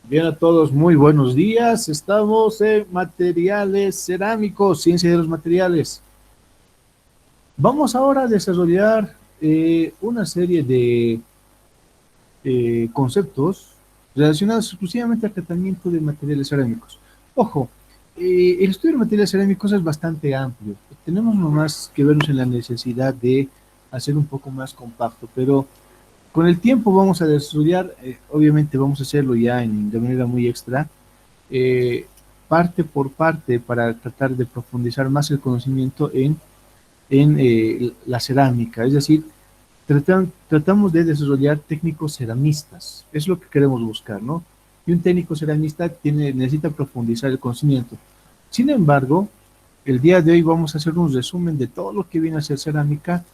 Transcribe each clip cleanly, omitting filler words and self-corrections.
Bien a todos, muy buenos días. Estamos en materiales cerámicos, ciencia de los materiales. Vamos ahora a desarrollar una serie de conceptos relacionados exclusivamente al tratamiento de materiales cerámicos. Ojo, el estudio de materiales cerámicos es bastante amplio. Tenemos nomás que vernos en la necesidad de hacer un poco más compacto, pero con el tiempo vamos a desarrollar, obviamente vamos a hacerlo ya de manera muy extra, eh, parte por parte para tratar de profundizar más el conocimiento en la cerámica. Es decir, tratamos de desarrollar técnicos ceramistas. Es lo que queremos buscar, ¿no? Y un técnico ceramista necesita profundizar el conocimiento. Sin embargo, el día de hoy vamos a hacer un resumen de todo lo que viene a ser cerámica,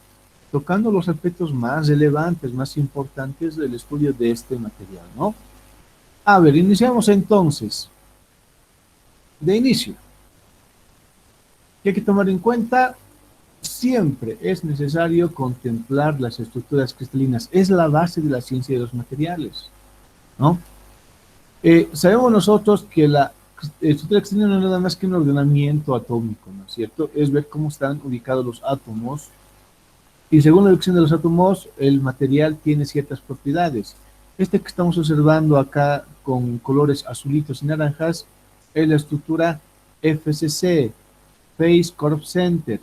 tocando los aspectos más relevantes, más importantes del estudio de este material, ¿no? A ver, iniciamos entonces. De inicio, que hay que tomar en cuenta, siempre es necesario contemplar las estructuras cristalinas. Es la base de la ciencia de los materiales, ¿no? Sabemos nosotros que la estructura cristalina no es nada más que un ordenamiento atómico, ¿no es cierto? Es ver cómo están ubicados los átomos y según la ubicación de los átomos, el material tiene ciertas propiedades. Este que estamos observando acá con colores azulitos y naranjas es la estructura FCC, Phase Curve Center.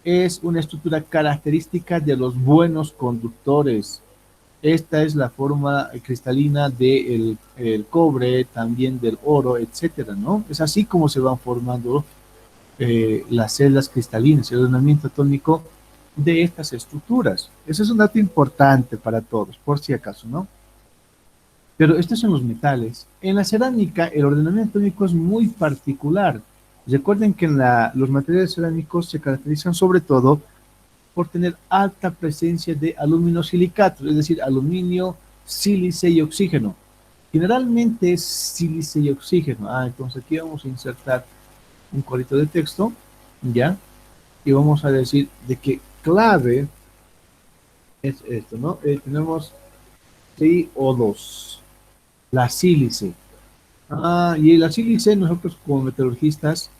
Es una estructura característica de los buenos conductores. Esta es la forma cristalina del el cobre, también del oro, etcétera, ¿no? Es así como se van formando las celdas cristalinas, el ordenamiento atómico de estas estructuras. Ese es un dato importante para todos, por si acaso, ¿no? Pero estos son los metales. En la cerámica, el ordenamiento atómico es muy particular. Recuerden que los materiales cerámicos se caracterizan sobre todo por tener alta presencia de aluminosilicatos, es decir, aluminio, sílice y oxígeno. Generalmente es sílice y oxígeno. Entonces aquí vamos a insertar un cuadrito de texto, ¿ya? Y vamos a decir de que clave es esto, ¿no? Tenemos CO2, la sílice. Y la sílice, nosotros como metalurgistas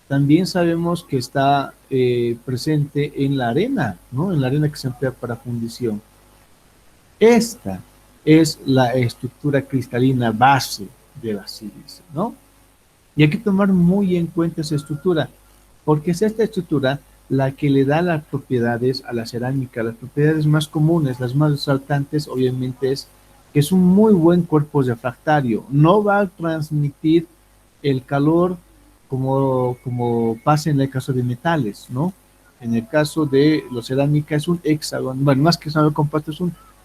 también sabemos que está presente en la arena, ¿no? En la arena que se emplea para fundición. Esta es la estructura cristalina base de la sílice, ¿no? Y hay que tomar muy en cuenta esa estructura, porque es esta estructura la que le da las propiedades a la cerámica, las propiedades más comunes, las más resaltantes, obviamente, es que es un muy buen cuerpo refractario. No va a transmitir el calor como pasa en el caso de metales, ¿no? En el caso de la cerámica es un hexágono, bueno, más que hexágono compacto, es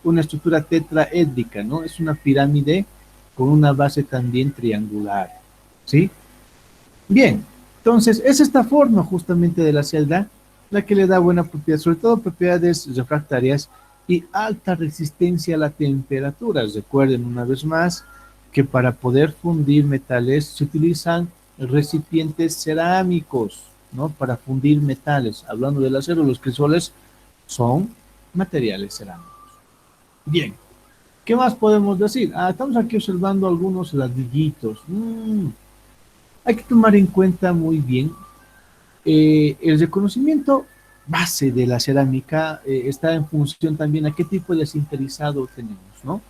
una estructura tetraédrica, ¿no? Es una pirámide con una base también triangular, ¿sí? Bien, entonces es esta forma justamente de la celda la que le da buena propiedad, sobre todo propiedades refractarias y alta resistencia a la temperatura. Recuerden una vez más que para poder fundir metales se utilizan recipientes cerámicos, ¿no? Para fundir metales. Hablando del acero, los crisoles son materiales cerámicos. Bien, ¿qué más podemos decir? Estamos aquí observando algunos ladrillitos. Hay que tomar en cuenta muy bien el reconocimiento base de la cerámica está en función también a qué tipo de sinterizado tenemos, ¿no?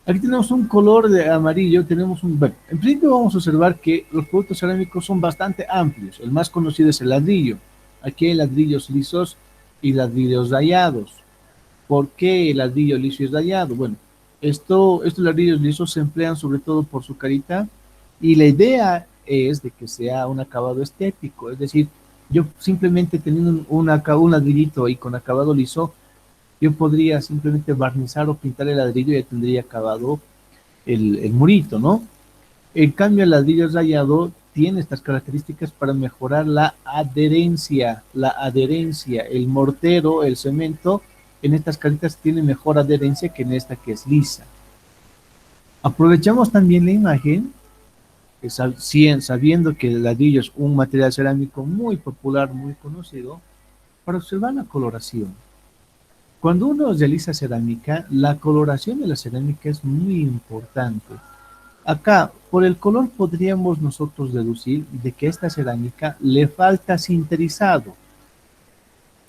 Aquí tenemos un color de amarillo, bueno, en principio vamos a observar que los productos cerámicos son bastante amplios. El más conocido es el ladrillo. Aquí hay ladrillos lisos y ladrillos rayados. ¿Por qué el ladrillo liso y rayado? Bueno, estos ladrillos lisos se emplean sobre todo por su carita y la idea es de que sea un acabado estético, es decir, yo simplemente teniendo un ladrillito ahí con acabado liso, yo podría simplemente barnizar o pintar el ladrillo y ya tendría acabado el murito, ¿no? En cambio, el ladrillo rayado tiene estas características para mejorar la adherencia, el mortero, el cemento, en estas caritas tiene mejor adherencia que en esta que es lisa. Aprovechamos también la imagen, sabiendo que el ladrillo es un material cerámico muy popular, muy conocido, para observar la coloración. Cuando uno realiza cerámica, la coloración de la cerámica es muy importante. Acá, por el color podríamos nosotros deducir de que esta cerámica le falta sinterizado.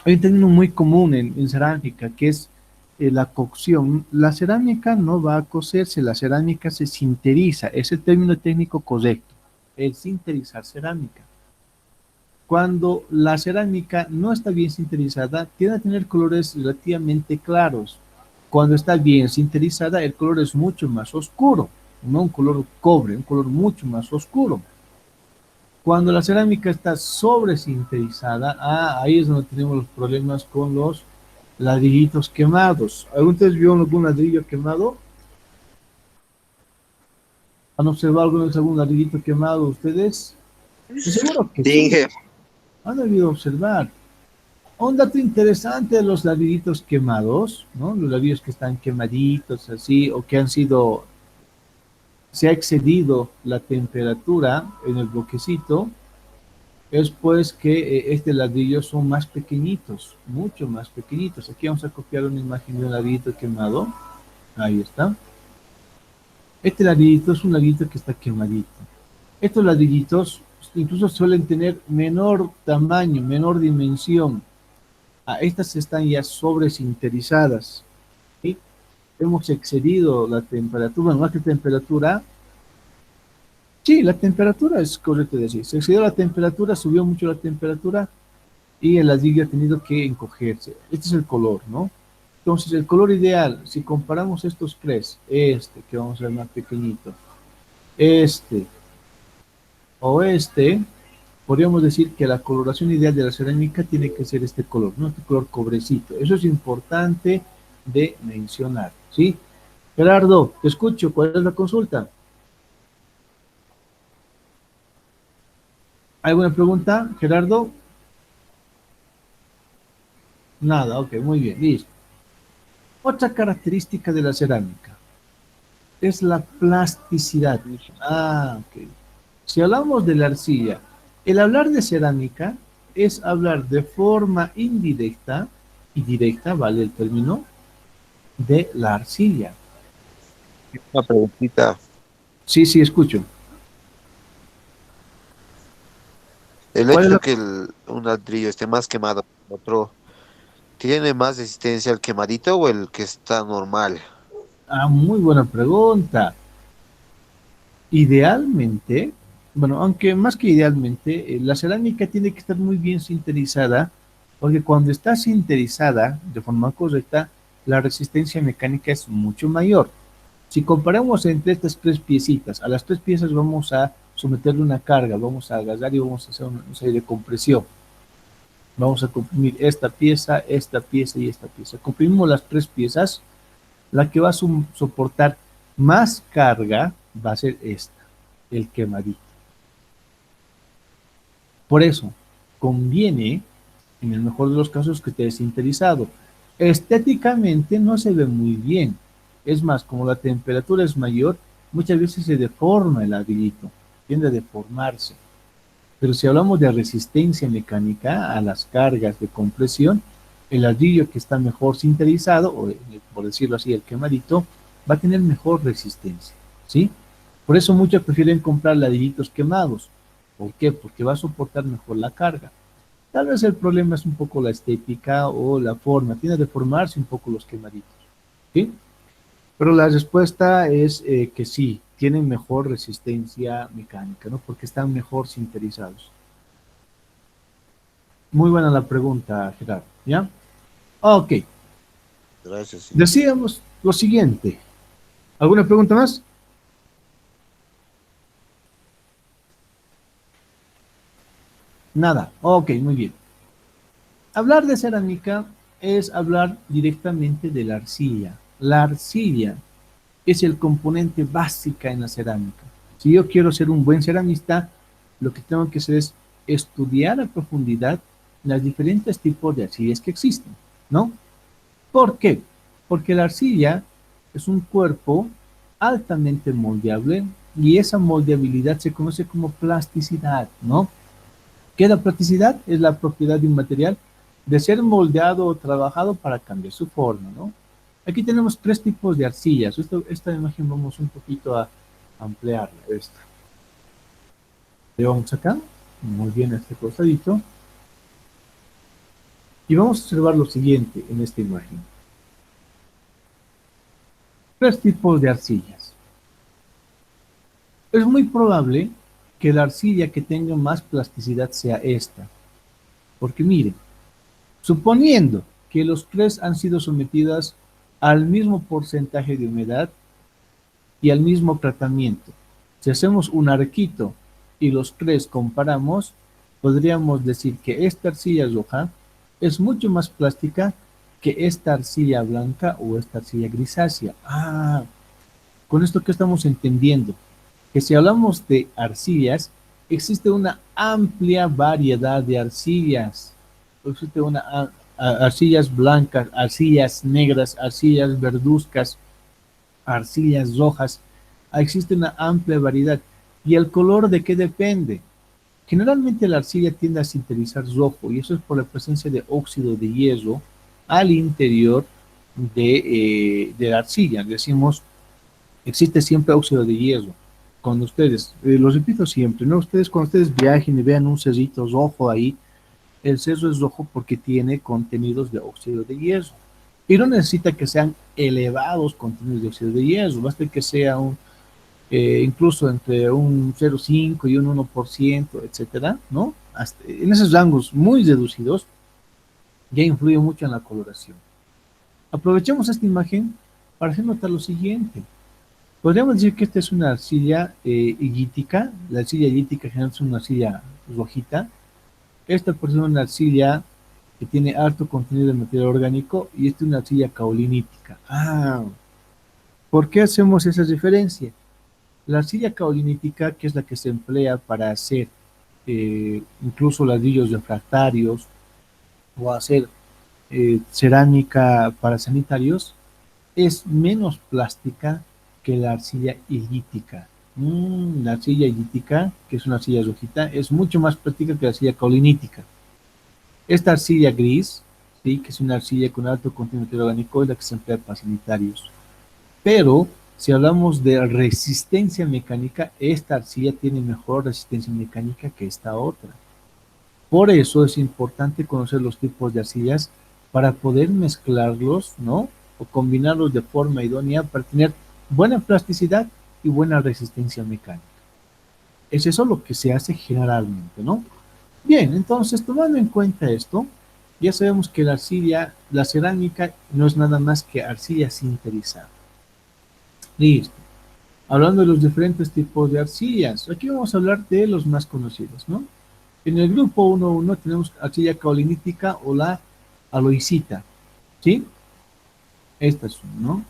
Hay un término muy común en cerámica que es la cocción. La cerámica no va a cocerse, la cerámica se sinteriza, es el término técnico correcto, el sinterizar cerámica. Cuando la cerámica no está bien sinterizada, tiende a tener colores relativamente claros. Cuando está bien sinterizada, el color es mucho más oscuro, no un color cobre, un color mucho más oscuro. Cuando la cerámica está sobresinterizada, ahí es donde tenemos los problemas con los ladrillitos quemados. ¿Ustedes vieron algún ladrillo quemado? ¿Han observado algún ladrillito quemado ustedes? Estoy seguro que sí, Dije, han debido observar. Un dato interesante de los ladrillitos quemados, ¿no? Los ladrillos que están quemaditos así, o que han sido, se ha excedido la temperatura en el bloquecito, es pues que este ladrillo son más pequeñitos, mucho más pequeñitos. Aquí vamos a copiar una imagen de un ladrillito quemado. Ahí está. Este ladrillito es un ladrillito que está quemadito. Estos ladrillitos incluso suelen tener menor tamaño, menor dimensión. Estas están ya sobresinterizadas. ¿Sí? Hemos excedido la temperatura, bueno, más que temperatura. Sí, la temperatura es correcto decir. Se excedió la temperatura, subió mucho la temperatura y el ladrillo ha tenido que encogerse. Este es el color, ¿no? Entonces, el color ideal, si comparamos estos tres, este, que vamos a ver más pequeñito, este o este, podríamos decir que la coloración ideal de la cerámica tiene que ser este color, ¿no? Este color cobrecito. Eso es importante de mencionar, ¿sí? Gerardo, te escucho, ¿cuál es la consulta? ¿Alguna pregunta, Gerardo? Nada, ok, muy bien, listo. Otra característica de la cerámica es la plasticidad. Ok. Si hablamos de la arcilla, el hablar de cerámica es hablar de forma indirecta y directa, vale el término, de la arcilla. una preguntita. Sí, sí, escucho. El ¿Cuál es hecho de la... que un ladrillo esté más quemado que el otro, ¿tiene más resistencia el quemadito o el que está normal? Muy buena pregunta. Idealmente, bueno, aunque más que idealmente, la cerámica tiene que estar muy bien sinterizada, porque cuando está sinterizada de forma correcta, la resistencia mecánica es mucho mayor. Si comparamos entre estas tres piecitas, a las tres piezas vamos a someterle una carga, vamos a agarrar y vamos a hacer una serie de compresión. Vamos a comprimir esta pieza y esta pieza. Comprimimos las tres piezas, la que va a soportar más carga va a ser esta, el quemadito. Por eso, conviene, en el mejor de los casos, que esté sinterizado. Estéticamente no se ve muy bien. Es más, como la temperatura es mayor, muchas veces se deforma el ladrillito, tiende a deformarse. Pero si hablamos de resistencia mecánica a las cargas de compresión, el ladrillo que está mejor sinterizado, o por decirlo así, el quemadito, va a tener mejor resistencia, ¿sí? Por eso muchos prefieren comprar ladrillitos quemados. ¿Por qué? Porque va a soportar mejor la carga. Tal vez el problema es un poco la estética o la forma, tiene de formarse un poco los quemaditos, ¿sí? Pero la respuesta es que sí, tienen mejor resistencia mecánica, ¿no? Porque están mejor sinterizados. Muy buena la pregunta, Gerardo, ¿ya? Ok, Gracias, sí. decíamos lo siguiente. ¿Alguna pregunta más? Nada. Ok, muy bien. Hablar de cerámica es hablar directamente de la arcilla. La arcilla es el componente básica en la cerámica. Si yo quiero ser un buen ceramista, lo que tengo que hacer es estudiar a profundidad los diferentes tipos de arcillas que existen, ¿no? ¿Por qué? Porque la arcilla es un cuerpo altamente moldeable y esa moldeabilidad se conoce como plasticidad, ¿no? ¿Qué es la plasticidad? Es la propiedad de un material de ser moldeado o trabajado para cambiar su forma, ¿no? Aquí tenemos tres tipos de arcillas. Esta imagen vamos un poquito a ampliarla, esta. Le vamos acá, muy bien a este costadito. Y vamos a observar lo siguiente en esta imagen. Tres tipos de arcillas. Es muy probable que la arcilla que tenga más plasticidad sea esta. Porque miren, suponiendo que los tres han sido sometidas al mismo porcentaje de humedad y al mismo tratamiento, si hacemos un arquito y los tres comparamos, podríamos decir que esta arcilla roja es mucho más plástica que esta arcilla blanca o esta arcilla grisácea. Con esto que estamos entendiendo, que si hablamos de arcillas, existe una amplia variedad de arcillas. Existe arcillas blancas, arcillas negras, arcillas verduzcas, arcillas rojas. Existe una amplia variedad. ¿Y el color de qué depende? Generalmente la arcilla tiende a sintetizar rojo y eso es por la presencia de óxido de hierro al interior de la arcilla. Decimos, existe siempre óxido de hierro. Cuando ustedes, lo repito siempre, ¿no? Cuando ustedes viajen y vean un cerrito rojo ahí, el cerro es rojo porque tiene contenidos de óxido de hierro. Y no necesita que sean elevados contenidos de óxido de hierro, basta que sea incluso entre un 0,5 y un 1%, etcétera, ¿no? Hasta en esos rangos muy reducidos, ya influye mucho en la coloración. Aprovechemos esta imagen para hacer notar lo siguiente. Podríamos decir que esta es una arcilla hillítica. La arcilla hillítica generalmente es una arcilla rojita. Esta por ser una arcilla que tiene alto contenido de material orgánico y esta es una arcilla caolinítica. ¿Por qué hacemos esa diferencia? La arcilla caolinítica, que es la que se emplea para hacer incluso ladrillos refractarios o hacer cerámica para sanitarios, es menos plástica que la arcilla hillítica. La arcilla hillítica, que es una arcilla rojita, es mucho más plástica que la arcilla caolinítica. Esta arcilla gris, ¿sí?, que es una arcilla con alto contenido orgánico, es la que se emplea para sanitarios. Pero si hablamos de resistencia mecánica, esta arcilla tiene mejor resistencia mecánica que esta otra. Por eso es importante conocer los tipos de arcillas para poder mezclarlos, ¿no? O combinarlos de forma idónea para tener buena plasticidad y buena resistencia mecánica. Es eso lo que se hace generalmente, ¿no? Bien, entonces tomando en cuenta esto, ya sabemos que la arcilla, la cerámica no es nada más que arcilla sinterizada. Listo. Hablando de los diferentes tipos de arcillas, aquí vamos a hablar de los más conocidos, ¿no? En el grupo 1.1 tenemos arcilla caolinítica o la aloicita, ¿sí? Esta es una, ¿no?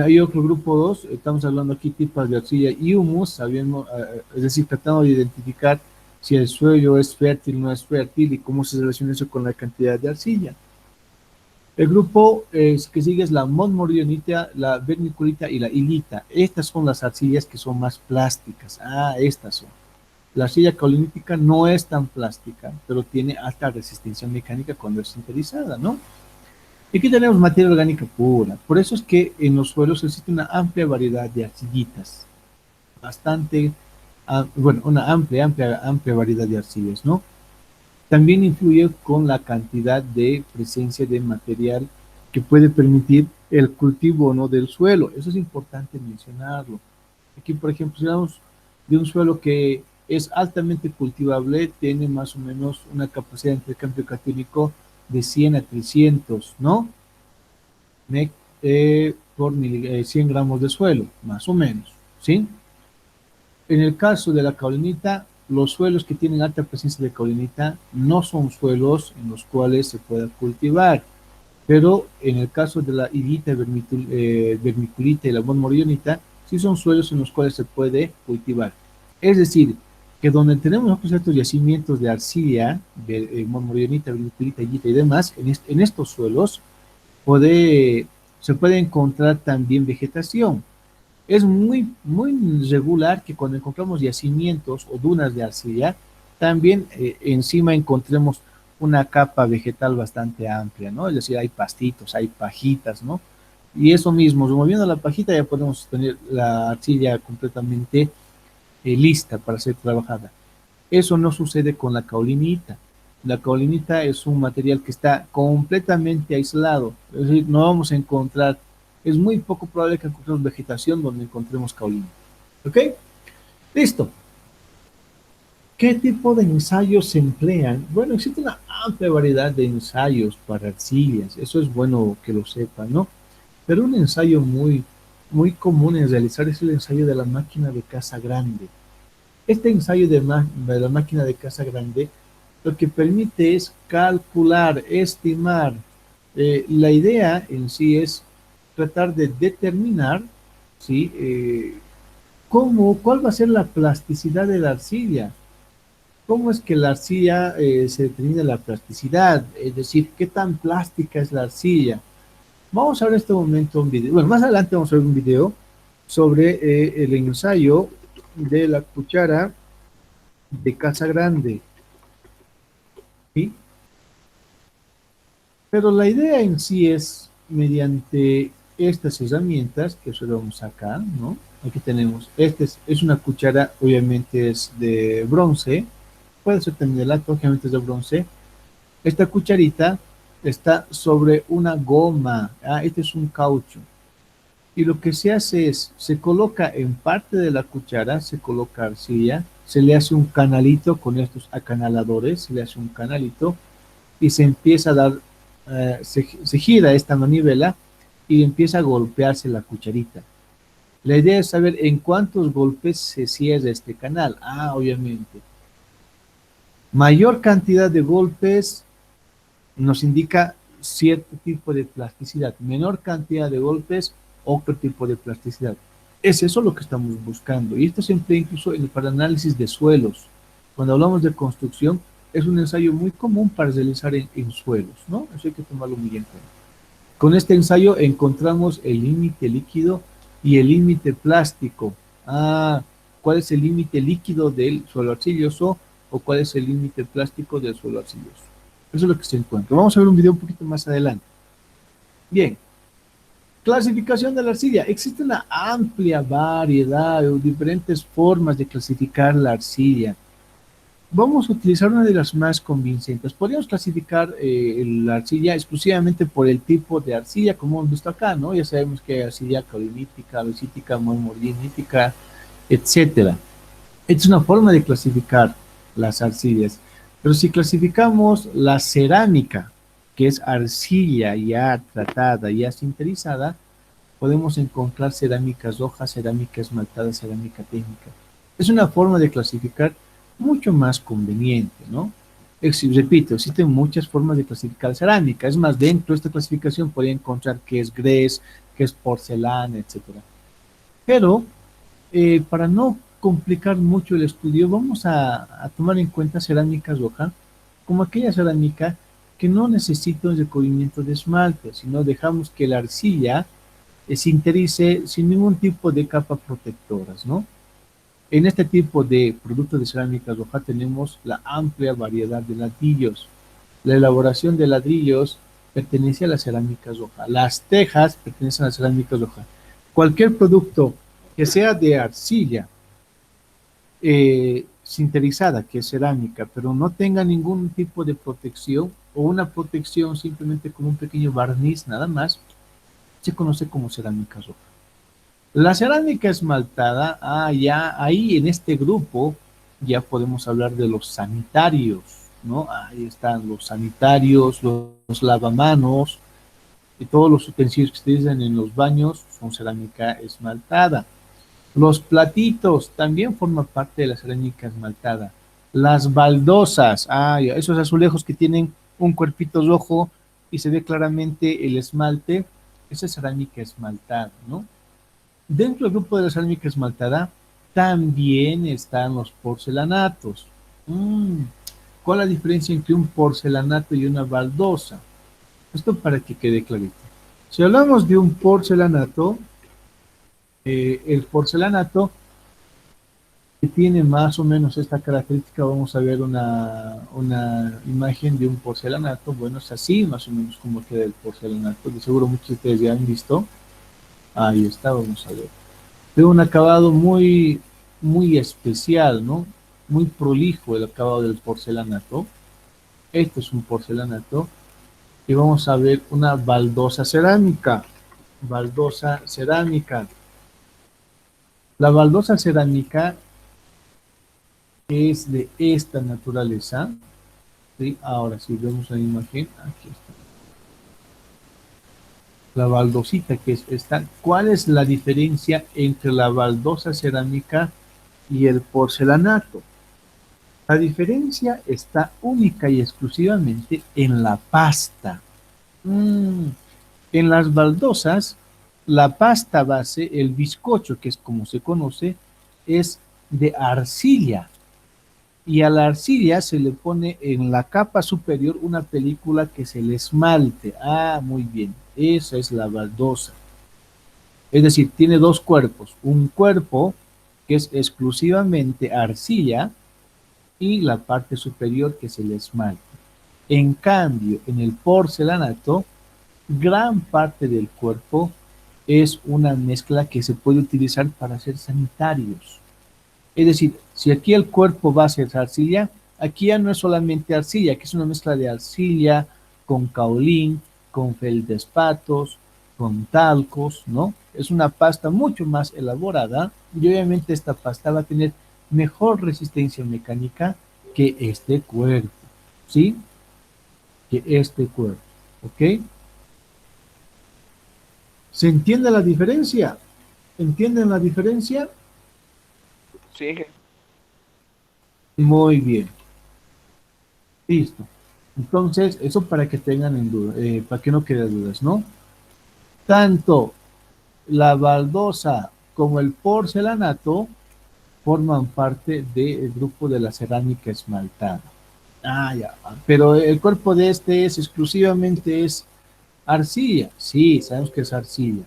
Hay otro grupo 2, estamos hablando aquí tipos de arcilla y humus, sabiendo, es decir, tratando de identificar si el suelo es fértil o no es fértil y cómo se relaciona eso con la cantidad de arcilla. El grupo que sigue es la montmorillonita, la vermiculita y la hilita. Estas son las arcillas que son más plásticas. Estas son. La arcilla caolinítica no es tan plástica, pero tiene alta resistencia mecánica cuando es sinterizada, ¿no? Y aquí tenemos materia orgánica pura. Por eso es que en los suelos existe una amplia variedad de arcillitas. Una amplia variedad de arcillas, ¿no? También influye con la cantidad de presencia de material que puede permitir el cultivo o no del suelo. Eso es importante mencionarlo. Aquí, por ejemplo, si hablamos de un suelo que es altamente cultivable, tiene más o menos una capacidad de intercambio catónico de 100 a 300, ¿no? Por 100 gramos de suelo, más o menos, ¿sí? En el caso de la caolinita, los suelos que tienen alta presencia de caolinita no son suelos en los cuales se pueda cultivar, pero en el caso de la hilita, vermiculita y la montmorillonita, sí son suelos en los cuales se puede cultivar. Es decir, que donde tenemos ciertos yacimientos de arcilla, montmorillonita, vermiculita, hilita y demás, en estos suelos se puede encontrar también vegetación. Es muy, muy regular que cuando encontramos yacimientos o dunas de arcilla, también encima encontremos una capa vegetal bastante amplia, ¿no? Es decir, hay pastitos, hay pajitas, ¿no? Y eso mismo, removiendo la pajita ya podemos tener la arcilla completamente lista para ser trabajada. Eso no sucede con la caulinita. La caulinita es un material que está completamente aislado, es decir, no vamos a encontrar, es muy poco probable que encontremos vegetación donde encontremos caulina. ¿Ok? Listo. ¿Qué tipo de ensayos se emplean? Bueno, existe una amplia variedad de ensayos para arcillas, eso es bueno que lo sepan, ¿no? Pero un ensayo muy común en realizar es el ensayo de la máquina de casa grande. Este ensayo de la máquina de casa grande lo que permite es calcular, estimar. La idea en sí es tratar de determinar, ¿sí? ¿Cuál va a ser la plasticidad de la arcilla? ¿Cómo es que la arcilla se determina la plasticidad? Es decir, ¿qué tan plástica es la arcilla? Vamos a ver en este momento un video. Bueno, más adelante vamos a ver un video sobre el ensayo de la cuchara de casa grande, ¿sí? Pero la idea en sí es, mediante estas herramientas, que observamos acá, ¿no? Aquí tenemos, es una cuchara, obviamente es de bronce, puede ser también de latón, obviamente es de bronce. Esta cucharita está sobre una goma, este es un caucho. Y lo que se hace es, se coloca en parte de la cuchara, se coloca arcilla, se le hace un canalito con estos acanaladores, se le hace un canalito y se empieza a dar, se gira esta manivela y empieza a golpearse la cucharita. La idea es saber en cuántos golpes se cierra este canal. Obviamente. Mayor cantidad de golpes nos indica cierto tipo de plasticidad. Menor cantidad de golpes, otro tipo de plasticidad. Es eso lo que estamos buscando. Y esto se emplea incluso para análisis de suelos. Cuando hablamos de construcción, es un ensayo muy común para realizar en suelos, ¿no? Eso hay que tomarlo muy en cuenta. Con este ensayo encontramos el límite líquido y el límite plástico. ¿Cuál es el límite líquido del suelo arcilloso o cuál es el límite plástico del suelo arcilloso? Eso es lo que se encuentra. Vamos a ver un video un poquito más adelante. Bien, clasificación de la arcilla. Existe una amplia variedad de diferentes formas de clasificar la arcilla. Vamos a utilizar una de las más convincentes. Podríamos clasificar la arcilla exclusivamente por el tipo de arcilla, como hemos visto acá, ¿no? Ya sabemos que hay arcilla caolinítica, basítica, marmolinítica, etcétera. Esta es una forma de clasificar las arcillas. Pero si clasificamos la cerámica, que es arcilla ya tratada, ya sinterizada, podemos encontrar cerámica roja, cerámica esmaltada, cerámica técnica. Es una forma de clasificar mucho más conveniente, ¿no? Repito, existen muchas formas de clasificar cerámica. Es más, dentro de esta clasificación podría encontrar qué es grés, qué es porcelana, etcétera. Pero para no complicar mucho el estudio, vamos a tomar en cuenta cerámica roja como aquella cerámica que no necesita un recubrimiento de esmalte, sino dejamos que la arcilla se interice sin ningún tipo de capa protectoras, ¿no? En este tipo de productos de cerámica roja tenemos la amplia variedad de ladrillos. La elaboración de ladrillos pertenece a la cerámica roja. Las tejas pertenecen a la cerámica roja. Cualquier producto que sea de arcilla sinterizada, que es cerámica, pero no tenga ningún tipo de protección o una protección simplemente con un pequeño barniz nada más, se conoce como cerámica roja. La cerámica esmaltada, ya ahí en este grupo ya podemos hablar de los sanitarios, ¿no? Ahí están los sanitarios, los lavamanos y todos los utensilios que se utilizan en los baños son cerámica esmaltada. Los platitos también forman parte de la cerámica esmaltada. Las baldosas, esos azulejos que tienen un cuerpito rojo y se ve claramente el esmalte, esa es cerámica esmaltada, ¿no? Dentro del grupo de la cerámica esmaltada también están los porcelanatos. ¿Cuál es la diferencia entre un porcelanato y una baldosa? Esto para que quede clarito. Si hablamos de un porcelanato, el porcelanato que tiene más o menos esta característica, vamos a ver una imagen de un porcelanato. Bueno, es así más o menos como queda el porcelanato. De seguro muchos de ustedes ya han visto. Ahí está, vamos a ver. Tiene un acabado muy, muy especial, ¿no? Muy prolijo el acabado del porcelanato. Este es un porcelanato. Y vamos a ver una baldosa cerámica. Baldosa cerámica. La baldosa cerámica es de esta naturaleza. ¿Sí? Ahora, si vemos la imagen, aquí está. La baldosita que es esta. ¿Cuál es la diferencia entre la baldosa cerámica y el porcelanato? La diferencia está única y exclusivamente en la pasta. Mm, En las baldosas, la pasta base, el bizcocho, que es como se conoce, es de arcilla. Y a la arcilla se le pone en la capa superior una película que es el esmalte. Ah, muy bien. Esa es la baldosa. Es decir, tiene dos cuerpos. Un cuerpo que es exclusivamente arcilla y la parte superior que es el esmalte. En cambio, en el porcelanato, gran parte del cuerpo es una mezcla que se puede utilizar para hacer sanitarios. Es decir, si aquí el cuerpo base es arcilla, aquí ya no es solamente arcilla, aquí es una mezcla de arcilla con caolín, con feldespatos, con talcos, ¿no? Es una pasta mucho más elaborada y obviamente esta pasta va a tener mejor resistencia mecánica que este cuerpo, ¿sí? Que este cuerpo, ¿ok? ¿Se entiende la diferencia? ¿Entienden la diferencia? Sí, Muy bien, listo. Entonces, eso para que tengan en duda, para que no quede dudas, ¿no? Tanto la baldosa como el porcelanato forman parte del grupo de la cerámica esmaltada. Ah, ya. Pero el cuerpo de este es exclusivamente es arcilla. Sí, sabemos que es arcilla.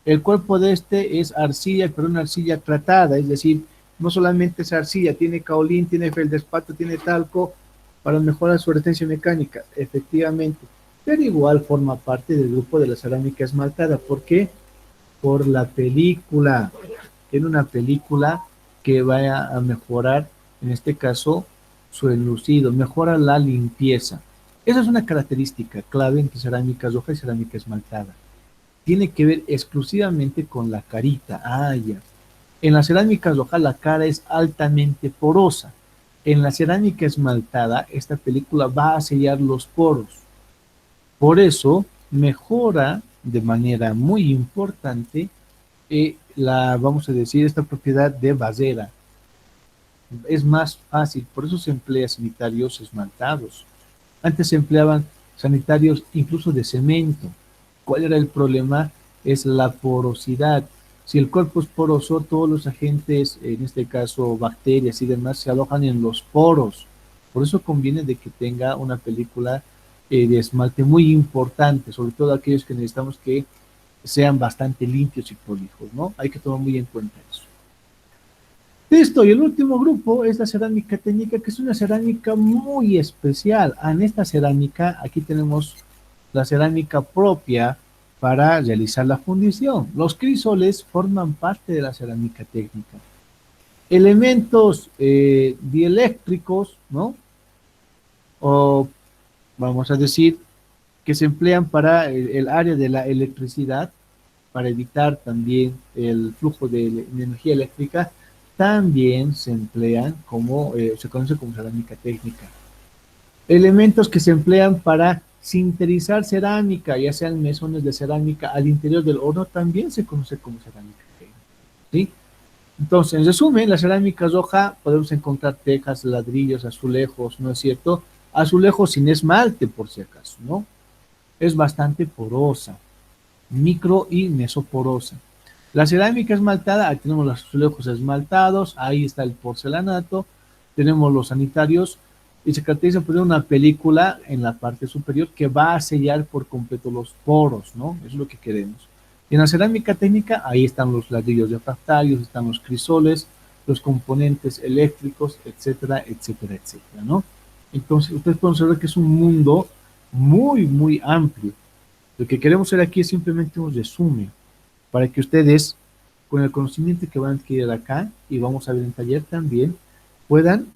El cuerpo de este es arcilla, pero una arcilla tratada, es decir, no solamente es arcilla, tiene caolín, tiene feldespato, tiene talco para mejorar su resistencia mecánica, efectivamente, pero igual forma parte del grupo de la cerámica esmaltada. ¿Por qué? Por la película. Tiene una película que va a mejorar, en este caso, su enlucido, mejora la limpieza. Esa es una característica clave entre cerámica roja y cerámica esmaltada, tiene que ver exclusivamente con la carita. Ah, ya. En la cerámica roja la cara es altamente porosa. En la cerámica esmaltada, esta película va a sellar los poros. Por eso mejora de manera muy importante vamos a decir, esta propiedad de basera. Es más fácil, por eso se emplea sanitarios esmaltados. Antes se empleaban sanitarios incluso de cemento. ¿Cuál era el problema? Es la porosidad. Si el cuerpo es poroso, todos los agentes, en este caso bacterias y demás, se alojan en los poros. Por eso conviene de que tenga una película de esmalte muy importante, sobre todo aquellos que necesitamos que sean bastante limpios y prolijos, ¿no? Hay que tomar muy en cuenta eso. Listo, y el último grupo es la cerámica técnica, que es una cerámica muy especial. En esta cerámica, aquí tenemos la cerámica propia para realizar la fundición. Los crisoles forman parte de la cerámica técnica. Elementos dieléctricos, ¿no? O vamos a decir que se emplean para el área de la electricidad, para evitar también el flujo de energía eléctrica, también se emplean como, se conoce como cerámica técnica. Elementos que se emplean para sinterizar cerámica, ya sean mesones de cerámica al interior del horno, también se conoce como cerámica técnica. ¿Sí? Entonces, en resumen, la cerámica roja podemos encontrar tejas, ladrillos, azulejos, ¿no es cierto? Azulejos sin esmalte, por si acaso, ¿no? Es bastante porosa, micro y mesoporosa. La cerámica esmaltada, ahí tenemos los azulejos esmaltados, ahí está el porcelanato, tenemos los sanitarios y se caracteriza por una película en la parte superior que va a sellar por completo los poros, ¿no? Eso es lo que queremos. Y en la cerámica técnica, ahí están los ladrillos refractarios, están los crisoles, los componentes eléctricos, etcétera, etcétera, etcétera, ¿no? Entonces, ustedes pueden saber que es un mundo muy, muy amplio. Lo que queremos hacer aquí es simplemente un resumen. para que ustedes, con el conocimiento que van a adquirir acá, y vamos a ver en taller también, puedan,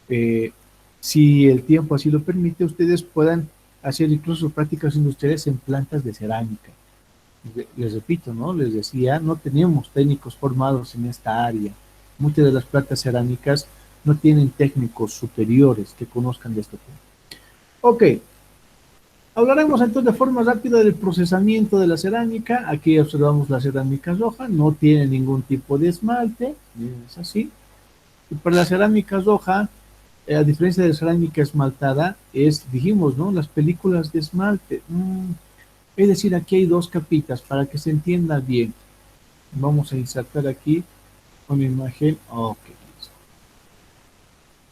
eh, si el tiempo así lo permite, ustedes puedan hacer incluso prácticas industriales en plantas de cerámica. Les repito, ¿no? Les decía, no teníamos técnicos formados en esta área. Muchas de las plantas cerámicas no tienen técnicos superiores que conozcan de este tema. Ok, hablaremos entonces de forma rápida del procesamiento de la cerámica. Aquí observamos la cerámica roja, no tiene ningún tipo de esmalte, es así. Y para la cerámica roja, a diferencia de la cerámica esmaltada, dijimos, ¿no? Las películas de esmalte. Es decir, aquí hay dos capitas para que se entienda bien. Vamos a insertar aquí una imagen. Ok, listo.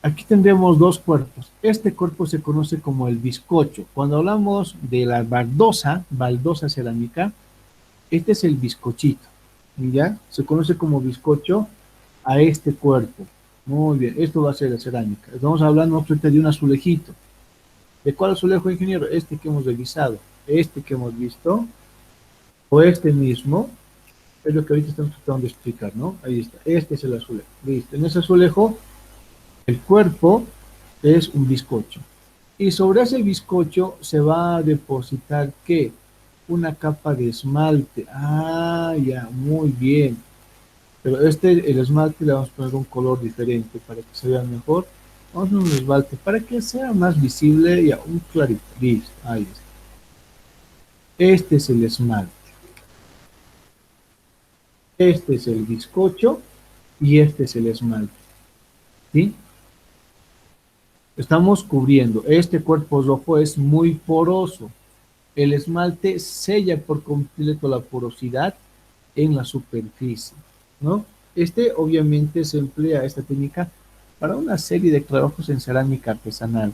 Aquí tendremos dos cuerpos. Este cuerpo se conoce como el bizcocho. Cuando hablamos de la baldosa cerámica, este es el bizcochito. ¿Ya? Se conoce como bizcocho a este cuerpo. Muy bien, esto va a ser la cerámica. Estamos hablando ahorita de un azulejito. ¿De cuál azulejo, ingeniero? Este que hemos revisado, este que hemos visto, o este mismo, es lo que ahorita estamos tratando de explicar, ¿no? Ahí está, este es el azulejo. Listo, en ese azulejo, el cuerpo es un bizcocho. Y sobre ese bizcocho se va a depositar, ¿qué? Una capa de esmalte. Ah, ya, muy bien. Pero el esmalte le vamos a poner un color diferente para que se vea mejor. Vamos a poner un esmalte para que sea más visible, ya, un clarito. Listo, ahí está. Este es el esmalte. Este es el bizcocho y este es el esmalte. ¿Sí? Estamos cubriendo. Este cuerpo rojo es muy poroso. El esmalte sella por completo la porosidad en la superficie, ¿no? Obviamente se emplea esta técnica para una serie de trabajos en cerámica artesanal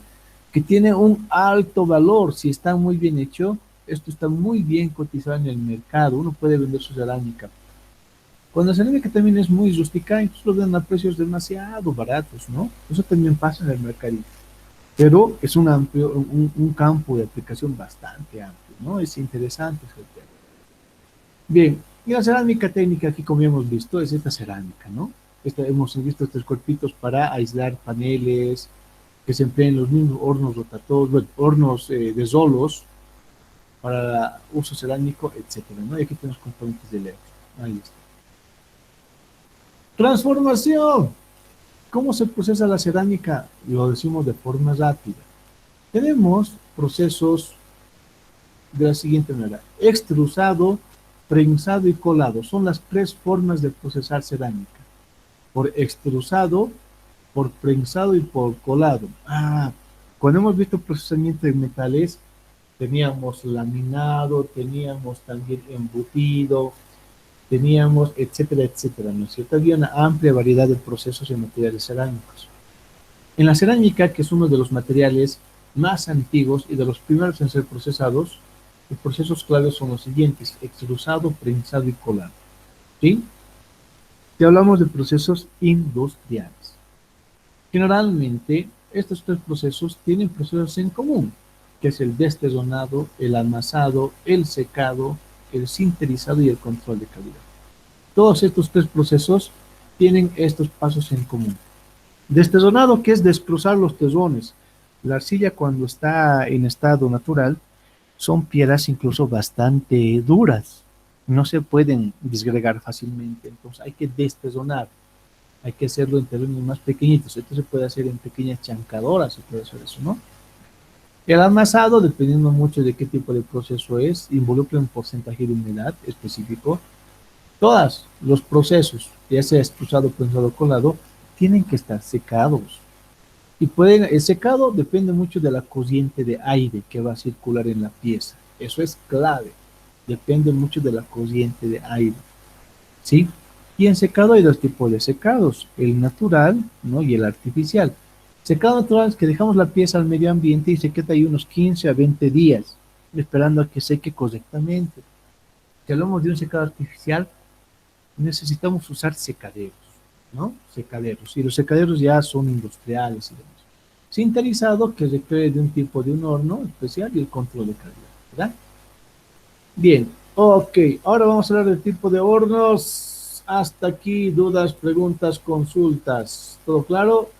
que tiene un alto valor. Si está muy bien hecho, esto está muy bien cotizado en el mercado. Uno puede vender su cerámica. Cuando la cerámica también es muy rústica, incluso lo dan a precios demasiado baratos, ¿no? Eso también pasa en el mercadito. Pero es un campo de aplicación bastante amplio, ¿no? Es interesante ese tema. Bien, y la cerámica técnica aquí, como hemos visto, es esta cerámica, ¿no? Hemos visto estos cuerpitos para aislar paneles, que se emplean en los mismos hornos rotatorios, bueno, hornos de rolos, para uso cerámico, etcétera, ¿no? Y aquí tenemos componentes de LED. Ahí está. Transformación. ¿Cómo se procesa la cerámica? Lo decimos de forma rápida. Tenemos procesos de la siguiente manera: extrusado, prensado y colado. Son las tres formas de procesar cerámica: por extrusado, por prensado y por colado. Cuando hemos visto procesamiento de metales, teníamos laminado, teníamos también embutido, teníamos etcétera, etcétera, ¿no es cierto? Había una amplia variedad de procesos en materiales cerámicos. En la cerámica, que es uno de los materiales más antiguos y de los primeros en ser procesados, los procesos claves son los siguientes: extrusado, prensado y colado. ¿Sí? Si hablamos de procesos industriales, generalmente estos tres procesos tienen procesos en común, que es el destezonado, el amasado, el secado, el sinterizado y el control de calidad. Todos estos tres procesos tienen estos pasos en común. Destezonado, que es descruzar los tesones. La arcilla, cuando está en estado natural, son piedras incluso bastante duras. No se pueden disgregar fácilmente, entonces hay que destezonar. Hay que hacerlo en terrenos más pequeñitos. Esto se puede hacer en pequeñas chancadoras, se puede hacer eso, ¿no? El amasado, dependiendo mucho de qué tipo de proceso es, involucra un porcentaje de humedad específico. Todos los procesos, ya sea extrusado, prensado o colado, tienen que estar secados. Y el secado depende mucho de la corriente de aire que va a circular en la pieza. Eso es clave. Depende mucho de la corriente de aire. ¿Sí? Y en secado hay dos tipos de secados: el natural, ¿no? Y el artificial. Secado natural es que dejamos la pieza al medio ambiente y se queda ahí unos 15 a 20 días, esperando a que seque correctamente. Si hablamos de un secado artificial, necesitamos usar secaderos, ¿no? Secaderos. Y los secaderos ya son industriales y demás. Sinterizado, que requiere de un horno especial y el control de calidad, ¿verdad? Bien, Ok, ahora vamos a hablar del tipo de hornos. Hasta aquí, dudas, preguntas, consultas. ¿Todo claro?